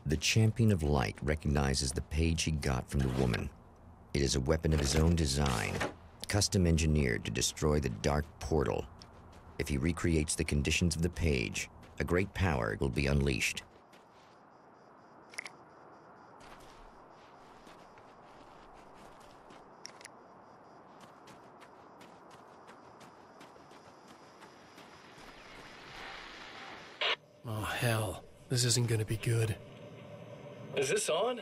The Champion of Light recognizes the page he got from the woman. It is a weapon of his own design, custom engineered to destroy the Dark Portal. If he recreates the conditions of the page, a great power will be unleashed. Oh, hell. This isn't gonna be good. Is this on?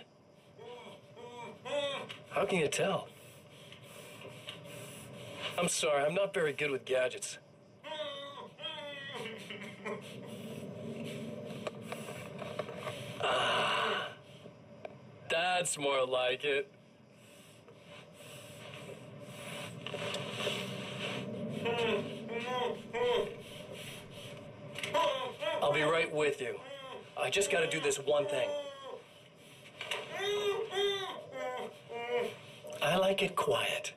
How can you tell? I'm sorry, I'm not very good with gadgets. That's more like it. I'll be right with you. I just gotta do this one thing. I like it quiet.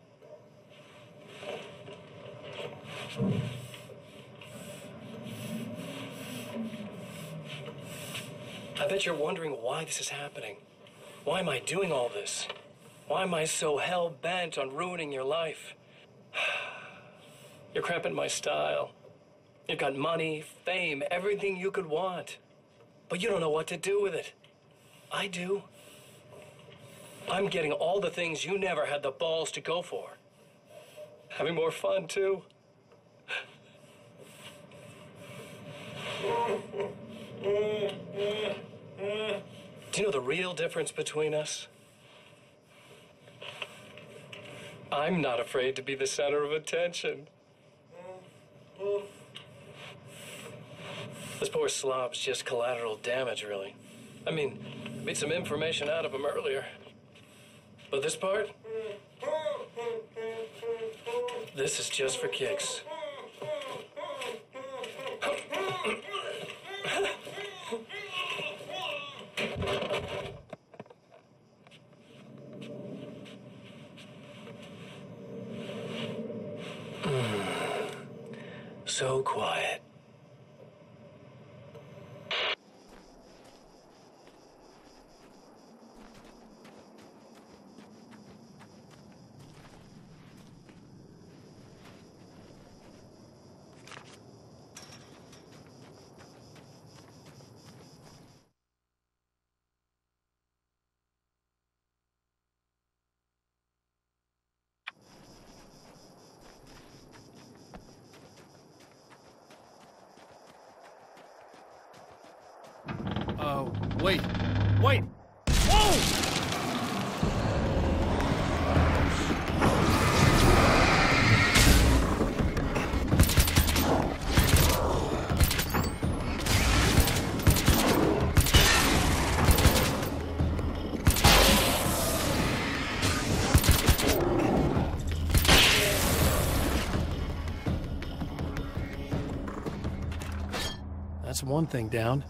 I bet you're wondering why this is happening. Why am I doing all this? Why am I so hell-bent on ruining your life? You're cramping my style. You've got money, fame, everything you could want. But you don't know what to do with it. I do. I'm getting all the things you never had the balls to go for. Having more fun, too. Do you know the real difference between us? I'm not afraid to be the center of attention. This poor slob's just collateral damage, really. I mean, made some information out of him earlier. But this part? This is just for kicks. So quiet. Wait! Wait! Whoa! That's one thing down.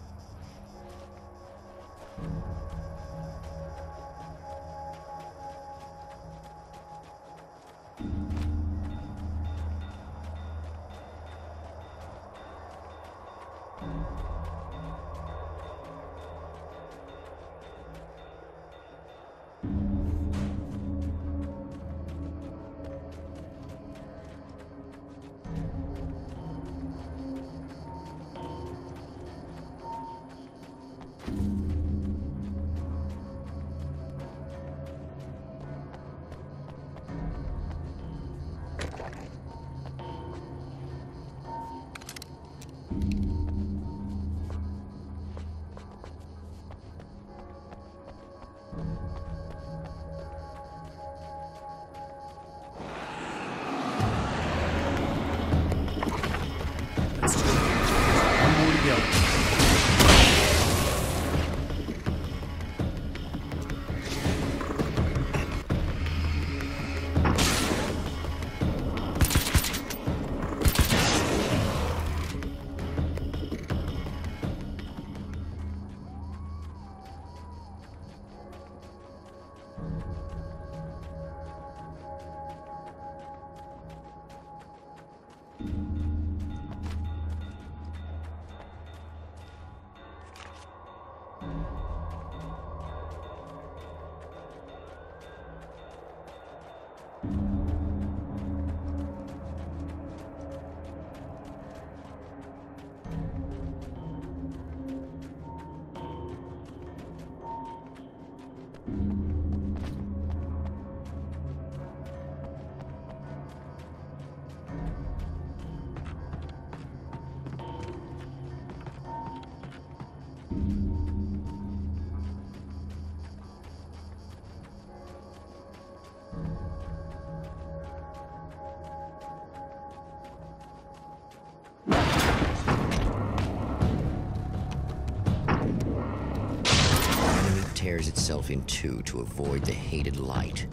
tears itself in two to avoid the hated light.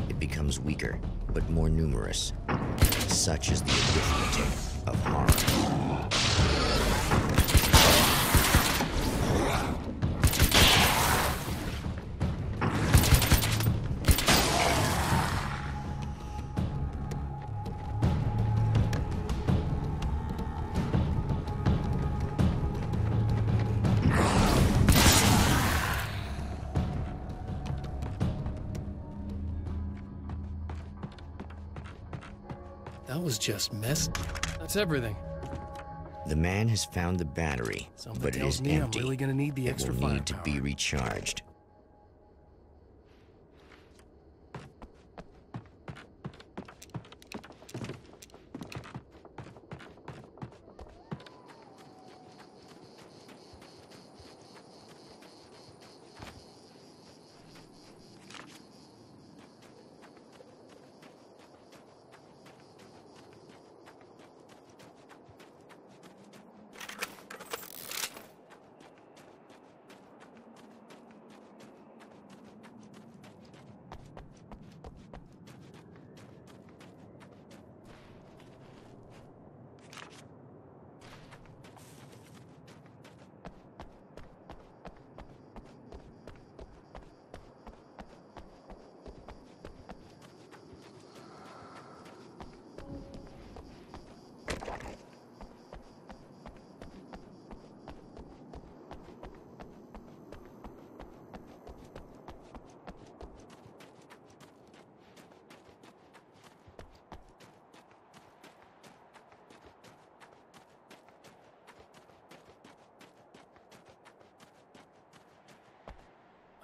It becomes weaker, but more numerous. Such is the arithmetic of horror. That was just mess. That's everything. The man has found the battery, Something but it tells is me empty. I'm really gonna need the It extra will need to firepower. be recharged.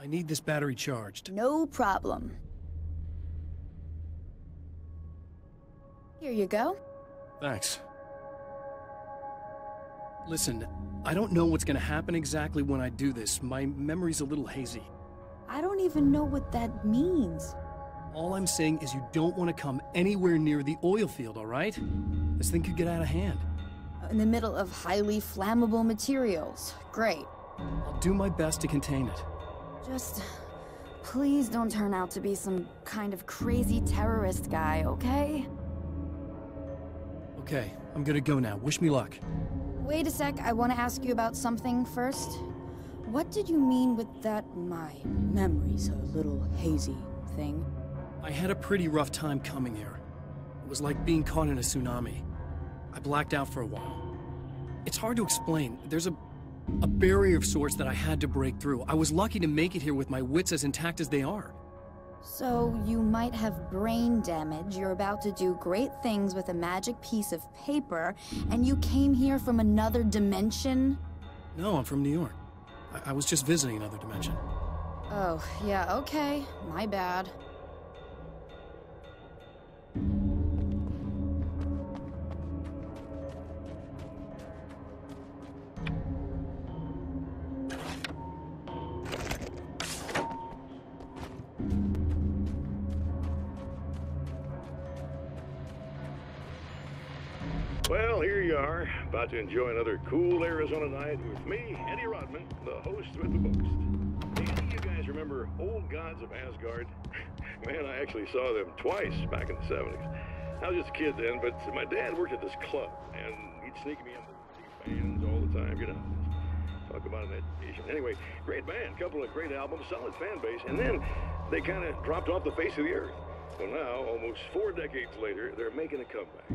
I need this battery charged. No problem. Here you go. Thanks. Listen, I don't know what's gonna happen exactly when I do this. My memory's a little hazy. I don't even know what that means. All I'm saying is you don't want to come anywhere near the oil field, all right? This thing could get out of hand. In the middle of highly flammable materials. Great. I'll do my best to contain it. Just please don't turn out to be some kind of crazy terrorist guy, okay? Okay, I'm gonna go now. Wish me luck. Wait a sec, I want to ask you about something first. What did you mean with that my memory's a little hazy thing? I had a pretty rough time coming here. It was like being caught in a tsunami. I blacked out for a while. It's hard to explain. There's a barrier of sorts that I had to break through. I was lucky to make it here with my wits as intact as they are. So you might have brain damage, you're about to do great things with a magic piece of paper, and you came here from another dimension? No, I'm from New York. I was just visiting another dimension. Oh, yeah, okay. My bad. Well, here you are, about to enjoy another cool Arizona night with me, Eddie Rodman, the host with the most. Hey, any of you guys remember Old Gods of Asgard? Man, I actually saw them twice back in the 70s. I was just a kid then, but my dad worked at this club, and he'd sneak me in to see bands all the time, you know. Talk about an education. Anyway, great band, couple of great albums, solid fan base, and then they kind of dropped off the face of the earth. Well, now, almost 4 decades later, they're making a comeback.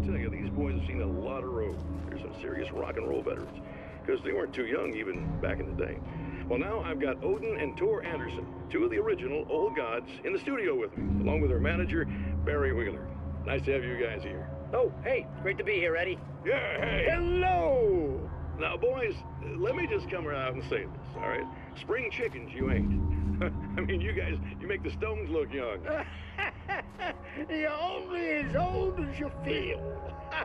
Tell you, these boys have seen a lot of road. They're some serious rock and roll veterans, because they weren't too young even back in the day. Well, now I've got Odin and Tor Anderson, two of the original Old Gods, in the studio with me, along with their manager, Barry Wheeler. Nice to have you guys here. Oh, hey, great to be here, Eddie. Yeah, hey. Hello! Now, boys, let me just come out and say this, all right? Spring chickens, you ain't. I mean, you guys, you make the Stones look young. You're only as old as you feel.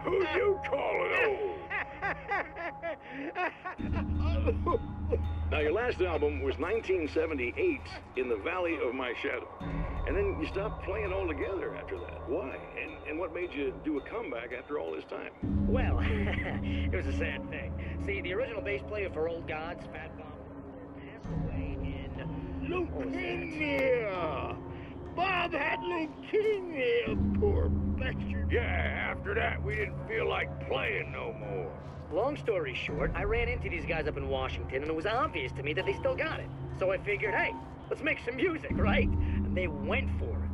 Who you calling old? Now, your last album was 1978, In the Valley of My Shadow. And then you stopped playing altogether after that. Why? And what made you do a comeback after all this time? Well, it was a sad thing. See, the original bass player for Old Gods, Fat Bomb, passed away in leukemia. Bob had leukemia, poor bastard. Yeah, after that, we didn't feel like playing no more. Long story short, I ran into these guys up in Washington, and it was obvious to me that they still got it. So I figured, hey, let's make some music, right? And they went for it.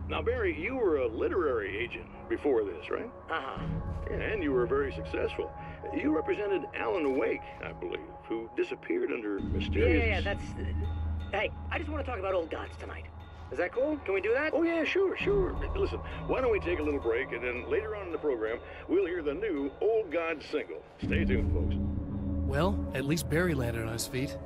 Now, Barry, you were a literary agent before this, right? Uh-huh. Yeah, and you were very successful. You represented Alan Wake, I believe, who disappeared under mysterious... Yeah, that's... Hey, I just want to talk about Old Gods tonight. Is that cool? Can we do that? Oh, yeah, sure. Listen, why don't we take a little break, and then later on in the program, we'll hear the new Old Gods single. Stay tuned, folks. Well, at least Barry landed on his feet.